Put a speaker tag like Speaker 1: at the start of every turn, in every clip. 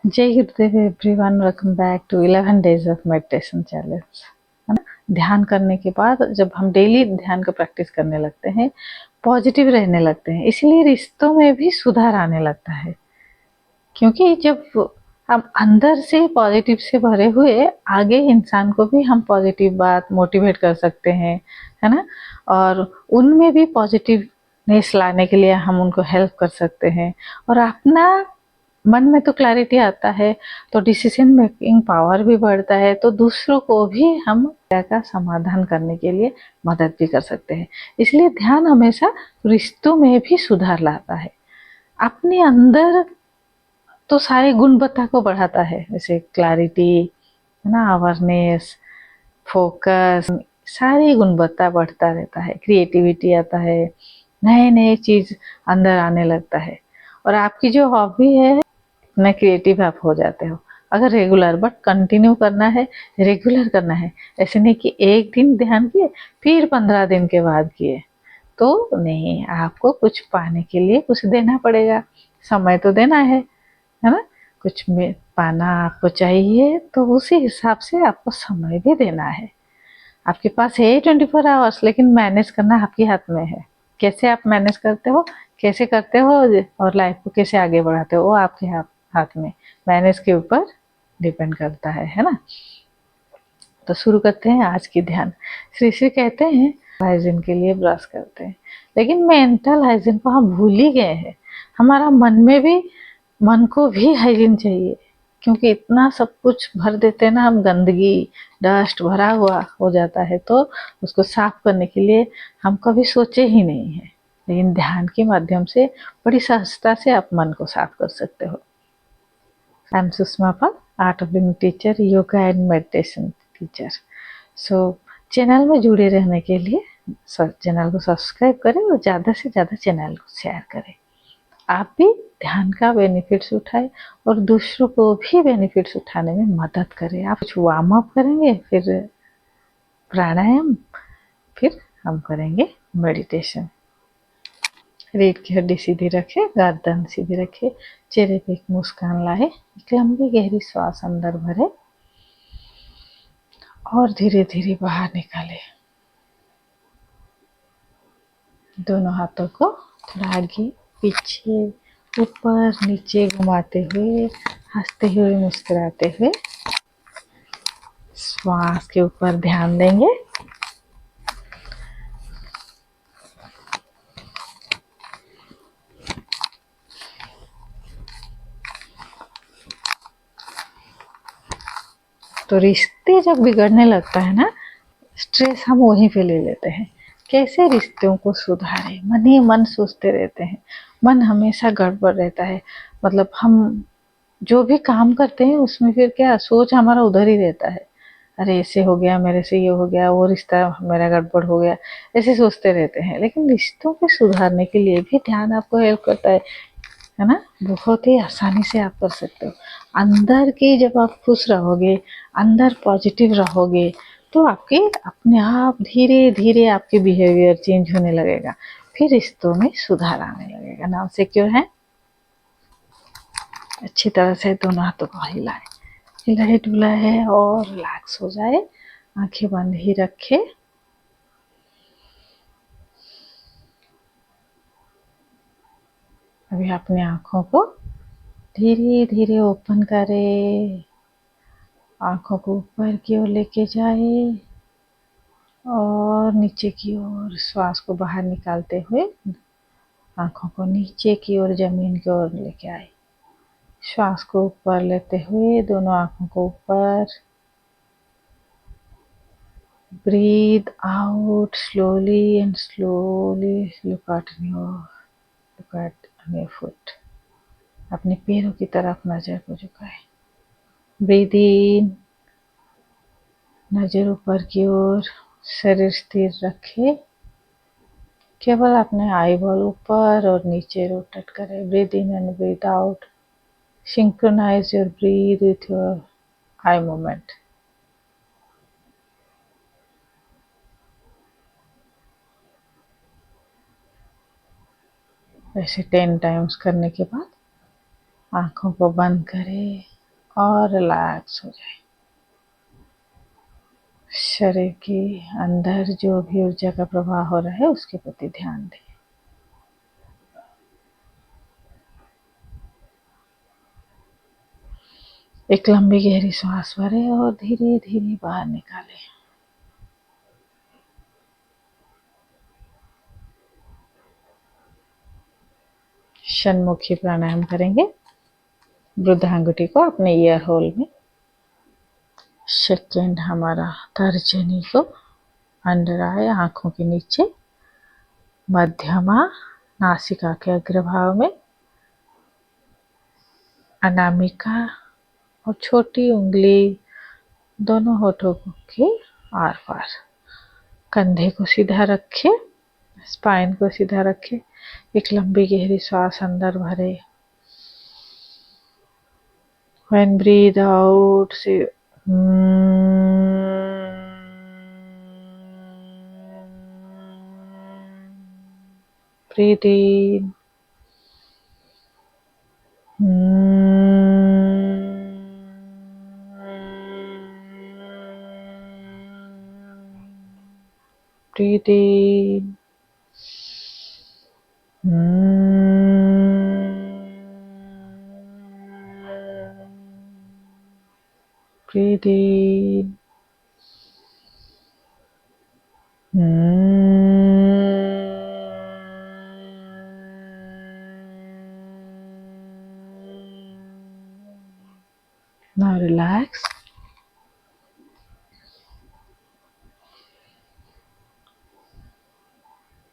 Speaker 1: जय Gurudev everyone, welcome back to 11 days of meditation challenge. है ना। ध्यान करने के बाद जब हम डेली ध्यान का प्रैक्टिस करने लगते हैं, पॉजिटिव रहने लगते हैं, इसलिए रिश्तों में भी सुधार आने लगता है। क्योंकि जब हम अंदर से पॉजिटिव से भरे हुए, आगे इंसान को भी हम पॉजिटिव बात मोटिवेट कर सकते हैं, है ना। और उनमें भी पॉजिटिवनेस लाने के लिए हम उनको हेल्प कर सकते हैं, और अपना मन में तो क्लैरिटी आता है, तो डिसीजन मेकिंग पावर भी बढ़ता है, तो दूसरों को भी हम का समाधान करने के लिए मदद भी कर सकते हैं। इसलिए ध्यान हमेशा रिश्तों में भी सुधार लाता है। अपने अंदर तो सारे गुणवत्ता को बढ़ाता है, जैसे क्लैरिटी, है ना, अवेयरनेस, फोकस, सारी गुणवत्ता बढ़ता रहता है, क्रिएटिविटी आता है, नए नए चीज अंदर आने लगता है। और आपकी जो हॉबी है, इतना क्रिएटिव आप हो जाते हो अगर रेगुलर, बट कंटिन्यू करना है, रेगुलर करना है। ऐसे नहीं कि एक दिन ध्यान किए फिर 15 दिन के बाद किए, तो नहीं, आपको कुछ पाने के लिए कुछ देना पड़ेगा, समय तो देना है ना। कुछ में पाना आपको चाहिए, तो उसी हिसाब से आपको समय भी देना है। आपके पास है 24 आवर्स, लेकिन मैनेज करना आपके हाथ में है। कैसे आप मैनेज करते हो, कैसे करते हो, और लाइफ को कैसे आगे बढ़ाते हो, वो आपके हाथ में, मैनेज के ऊपर डिपेंड करता है ना। तो शुरू करते हैं आज की ध्यान। श्री श्री कहते हैं हाइजीन के लिए ब्रश करते हैं, लेकिन मेंटल हाइजीन को हम भूल ही गए हैं। हमारा मन को भी हाइजीन चाहिए, क्योंकि इतना सब कुछ भर देते हैं ना हम, गंदगी, डस्ट भरा हुआ हो जाता है, तो उसको साफ करने के लिए हम कभी सोचे ही नहीं है। लेकिन ध्यान के माध्यम से बड़ी सहजता से आप मन को साफ कर सकते हो। I am Sushma Pal, art of living teacher, yoga and meditation teacher. So channel में जुड़े रहने के लिए चैनल को सब्सक्राइब करें और ज़्यादा से ज़्यादा चैनल को शेयर करें। आप भी ध्यान का बेनिफिट्स उठाएं और दूसरों को भी बेनिफिट्स उठाने में मदद करें। आप कुछ वार्म अप करेंगे, फिर प्राणायाम, फिर हम करेंगे मेडिटेशन। रीढ़ की हड्डी सीधी रखे, गर्दन सीधी रखे, चेहरे पे एक मुस्कान लाए, एक लंबी गहरी श्वास अंदर भरे और धीरे धीरे बाहर निकाले। दोनों हाथों को थोड़ा आगे पीछे ऊपर नीचे घुमाते हुए, हंसते हुए, मुस्कुराते हुए श्वास के ऊपर ध्यान देंगे। तो रिश्ते जब बिगड़ने लगता है ना, स्ट्रेस हम वहीं पे ले लेते हैं। कैसे रिश्तों को सुधारें, मन ही मन सोचते रहते हैं, मन हमेशा गड़बड़ रहता है। मतलब हम जो भी काम करते हैं उसमें फिर क्या, सोच हमारा उधर ही रहता है। अरे ऐसे हो गया, मेरे से ये हो गया, वो रिश्ता मेरा गड़बड़ हो गया, ऐसे सोचते रहते हैं। लेकिन रिश्तों को सुधारने के लिए भी ध्यान आपको हेल्प करता है ना। बहुत ही आसानी से आप कर सकते हो। अंदर की जब आप खुश रहोगे, अंदर पॉजिटिव रहोगे, तो आपके अपने आप धीरे धीरे आपके बिहेवियर चेंज होने लगेगा, फिर रिश्तों में सुधार आने लगेगा। नाउ सिक्योर है, अच्छी तरह से दोनों हाथों को हिलाए, हिलाए डुलाए और रिलैक्स हो जाए। आंखें बंद ही रखे। अभी अपनी आंखों को धीरे धीरे ओपन करें, आंखों को ऊपर की ओर लेके जाए और नीचे की ओर श्वास को बाहर निकालते हुए आंखों को नीचे की ओर, जमीन की ओर लेके आए। श्वास को ऊपर लेते हुए दोनों आंखों को ऊपर, breathe out slowly and slowly. Look at your foot. अपने पैरों की तरफ नजर को झुकाए। ब्रीथ इन, नजर ऊपर की ओर, शरीर स्थिर रखे, केवल अपने आई बॉल ऊपर और नीचे रोटेट करें। Breathe in and breathe out, synchronise your breath with your eye movement. ऐसे 10 टाइम्स करने के बाद आंखों को बंद करें और रिलैक्स हो जाए। शरीर के अंदर जो भी ऊर्जा का प्रवाह हो रहा है उसके प्रति ध्यान दें। एक लंबी गहरी सांस भरें और धीरे धीरे बाहर निकालें। षणमुखी प्राणायाम करेंगे। वृद्धांगुठी को अपने ईयर होल में, सेकेंड हमारा तर्जनी को अंडर आए आंखों के नीचे, मध्यमा नासिका के अग्रभाग में, अनामिका और छोटी उंगली दोनों होठों के आर पार। कंधे को सीधा रखें, स्पाइन को सीधा रखें। एक लंबी गहरी सांस अंदर भरे। When breathe out, say breathe in. Breathe in. Breathe in. Now relax.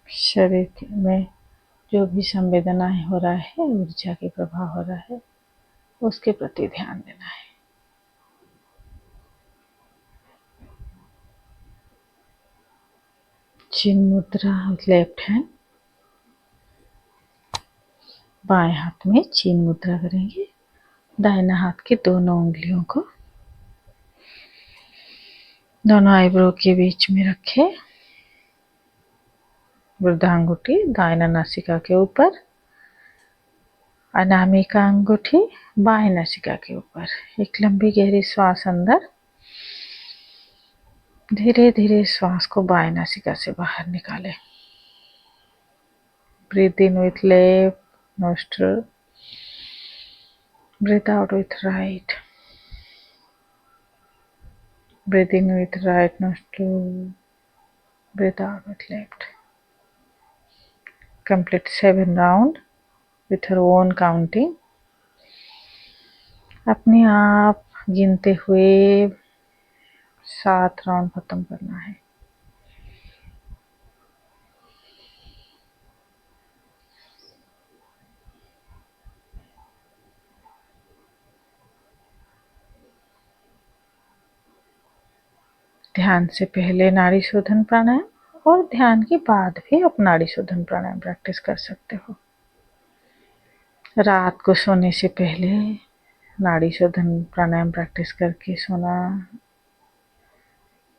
Speaker 1: शरीर में जो भी संवेदनाएं हो रहा है, ऊर्जा के प्रभाव हो रहा है, उसके प्रति ध्यान देना है। चिन मुद्रा, लेफ्ट हैंड, बाएं हाथ में चिन मुद्रा करेंगे। दाहिना हाथ की दोनों उंगलियों को दोनों आईब्रो के बीच में रखें। वृद्धांगुठी दाहिना नासिका के ऊपर, अनामिका अंगूठी बाएं नासिका के ऊपर। एक लंबी गहरी श्वास अंदर, धीरे धीरे श्वास को बाएं नासिका से बाहर निकालें। Breathe in with left nostril, breathe out with right. Breathe in with right nostril, breathe out with left. Complete 7 rounds with her own counting. अपने आप गिनते हुए 7 राउंड खत्म करना है। ध्यान से पहले नाड़ी शोधन प्राणायाम और ध्यान के बाद भी आप नाड़ी शोधन प्राणायाम प्रैक्टिस कर सकते हो। रात को सोने से पहले नाड़ी शोधन प्राणायाम प्रैक्टिस करके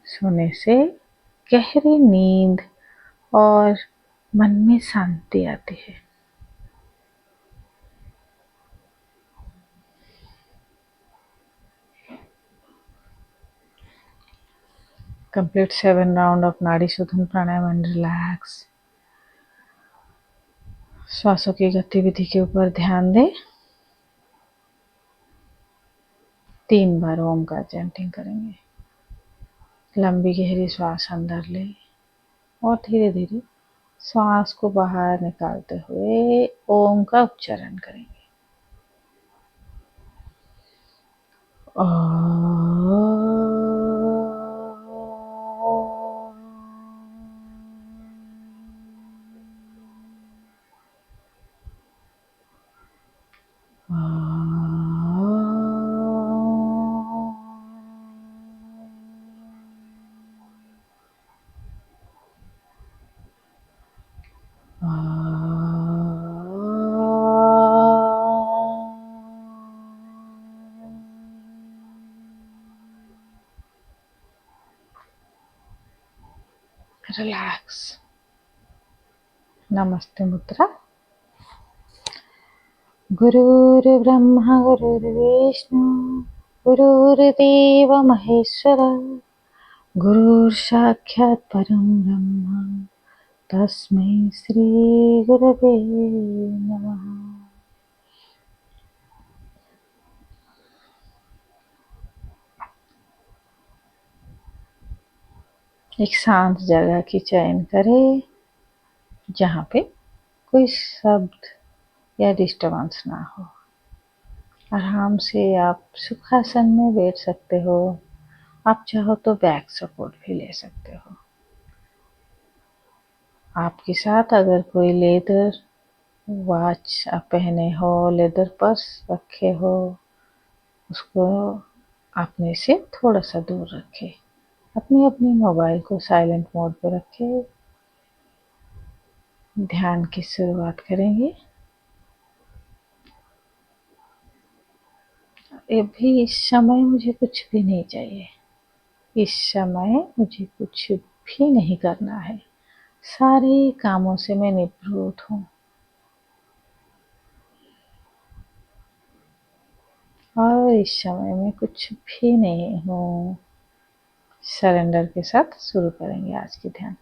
Speaker 1: सोने से गहरी नींद और मन में शांति आती है। Complete 7 rounds of नाड़ी शोधन प्राणायाम एंड रिलैक्स। श्वासों की गतिविधि के ऊपर ध्यान दें। 3 बार ओम का चैंटिंग करेंगे। लंबी गहरी श्वास अंदर ले और धीरे धीरे श्वास को बाहर निकालते हुए ओम का उच्चारण करेंगे। रिलैक्स। नमस्ते मुद्रा। गुरुर्ब्रह्मा गुरुर्विष्णु गुरुर्देव महेश्वर गुरुर्साक्षात् परं ब्रह्म तस्मै श्री गुरवे नमः। एक शांत जगह की चयन करें जहाँ पे कोई शब्द या डिस्टर्बेंस ना हो। आराम से आप सुखासन में बैठ सकते हो। आप चाहो तो बैक सपोर्ट भी ले सकते हो। आपके साथ अगर कोई लेदर वॉच आप पहने हो, लेदर पर्स रखे हो, उसको अपने से थोड़ा सा दूर रखें। अपनी अपनी मोबाइल को साइलेंट मोड पे रखें। ध्यान की शुरुआत करेंगे। अभी इस समय मुझे कुछ भी नहीं चाहिए। इस समय मुझे कुछ भी नहीं करना है। सारे कामों से मैं निवृत्त हूँ और इस समय में कुछ भी नहीं हूँ। सरेंडर के साथ शुरू करेंगे आज की ध्यान।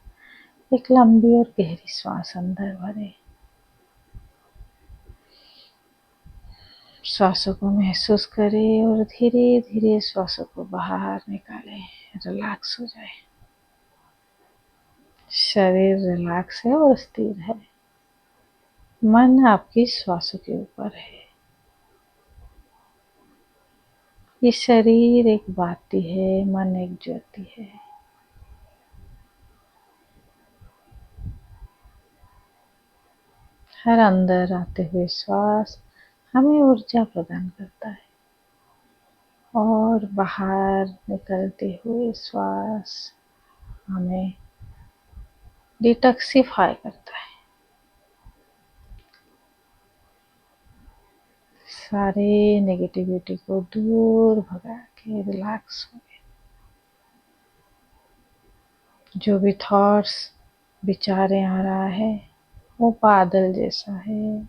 Speaker 1: एक लंबी और गहरी श्वास अंदर भरें। श्वासों को महसूस करें और धीरे धीरे श्वासों को बाहर निकालें। रिलैक्स हो जाए। शरीर रिलैक्स है और स्थिर है। मन आपकी श्वासों के ऊपर है। ये शरीर एक बाती है, मन एक ज्योति है। हर अंदर आते हुए श्वास हमें ऊर्जा प्रदान करता है और बाहर निकलते हुए श्वास हमें डिटॉक्सिफाई करता है। सारे नेगेटिविटी को दूर भगा के रिलैक्स हो गए। जो भी थॉट्स विचारें आ रहा है वो बादल जैसा है,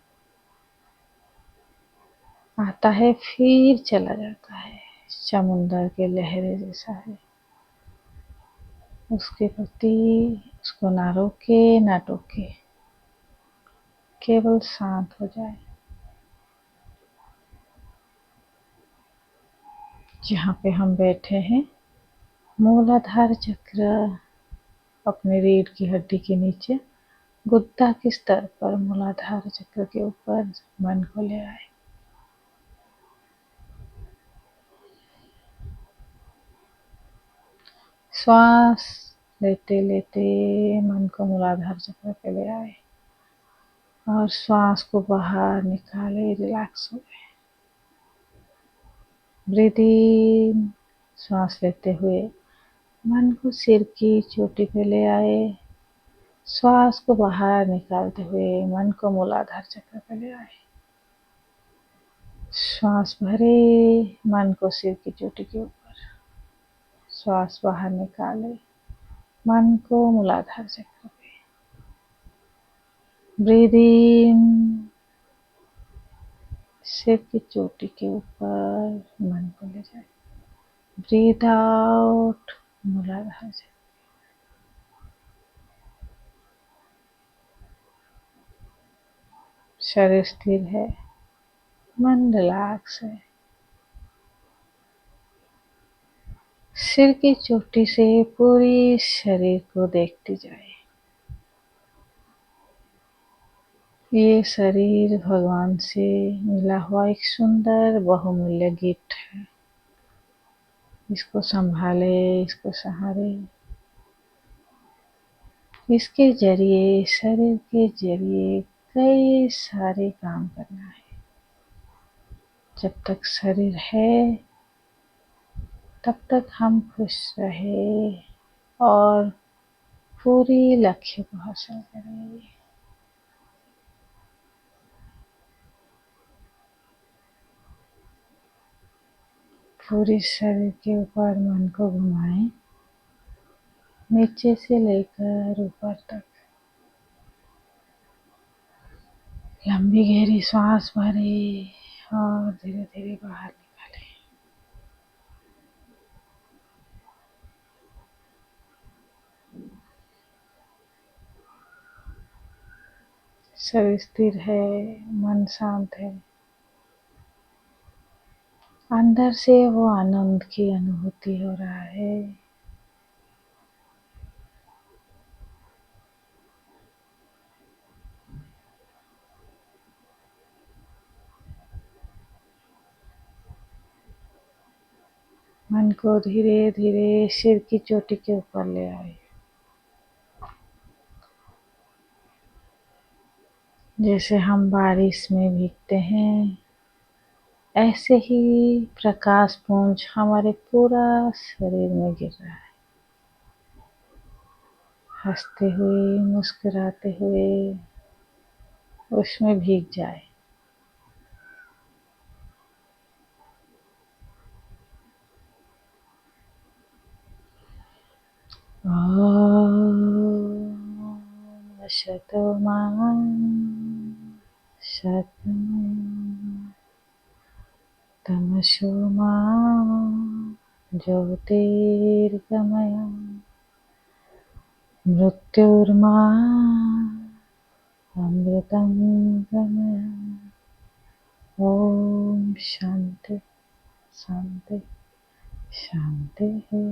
Speaker 1: आता है फिर चला जाता है। समुंदर के लहरें जैसा है। उसके प्रति उसको ना रोके ना टोके, केवल शांत हो जाए। जहाँ पे हम बैठे हैं मूलाधार चक्र अपने रीढ़ की हड्डी के नीचे गुद्दा के स्तर पर मूलाधार चक्र के ऊपर मन को ले आए। श्वास लेते लेते मन को मूलाधार चक्र पे ले आए और श्वास को बाहर निकाले। रिलैक्स हो गए। ब्रीथ इन। श्वास लेते हुए मन को सिर की चोटी पे ले आए। श्वास को बाहर निकालते हुए मन को मूलाधार चक्र पे ले आए। श्वास भरे, मन को सिर की चोटी के ऊपर। श्वास बाहर निकाले, मन को मूलाधार चक्र पे। ब्रीथ इन। सिर की चोटी के ऊपर मन को ले जाए। ब्रीथ आउट, मूलाधार चक्र। शरीर स्थिर है, मन रिलैक्स है। सिर की चोटी से पूरी शरीर को देखती जाए। ये शरीर भगवान से मिला हुआ एक सुंदर बहुमूल्य गिफ्ट है। इसको संभाले, इसको सहारे। इसके जरिए, शरीर के जरिए कई सारे काम करना है। जब तक शरीर है तब तक हम खुश रहे और पूरी लक्ष्य को हासिल करें। पूरे शरीर के ऊपर मन को घुमाएं, नीचे से लेकर ऊपर तक। लंबी गहरी सांस भरें और धीरे धीरे बाहर निकालें। शरीर स्थिर है, मन शांत है, अंदर से वो आनंद की अनुभूति हो रहा है। मन को धीरे धीरे सिर की चोटी के ऊपर ले आए, जैसे हम बारिश में भीगते हैं ऐसे ही प्रकाश पुंज हमारे पूरा शरीर में गिर रहा है। हंसते हुए, मुस्कुराते हुए उसमें भीग जाए। ओम असतो मा सद्गमया तमसो मा ज्योतिर्गमया मृत्युर्मा अमृतं गमया। ओम शांति शांति शांति है।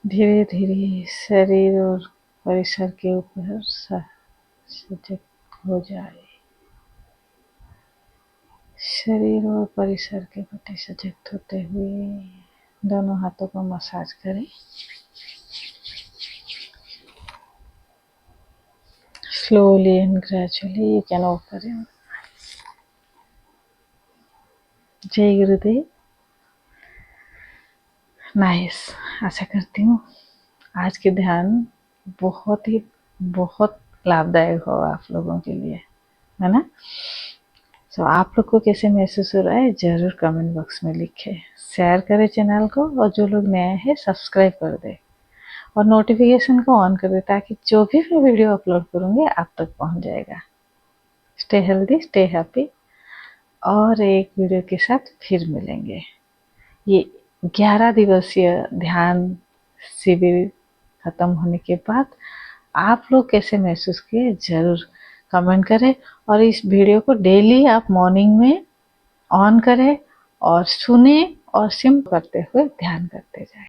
Speaker 1: धीरे धीरे शरीर और परिसर के ऊपर सजग हो जाए। शरीर और परिसर के प्रति सजग होते हुए दोनों हाथों को मसाज करें। Slowly and gradually you can open it. जय गुरुदेव। नाइस। आशा करती हूँ आज के ध्यान बहुत लाभदायक हो आप लोगों के लिए, है ना। तो आप लोग को कैसे महसूस हो रहा है जरूर कमेंट बॉक्स में लिखें। शेयर करें चैनल को और जो लोग नए हैं सब्सक्राइब कर दें और नोटिफिकेशन को ऑन कर दें ताकि जो भी मैं वीडियो अपलोड करूँगी आप तक पहुँच जाएगा। स्टे हेल्दी, स्टे हैप्पी और एक वीडियो के साथ फिर मिलेंगे। ये 11 दिवसीय ध्यान शिविर खत्म होने के बाद आप लोग कैसे महसूस किए जरूर कमेंट करें और इस वीडियो को डेली आप मॉर्निंग में ऑन करें और सुने और सिम करते हुए ध्यान करते जाएं।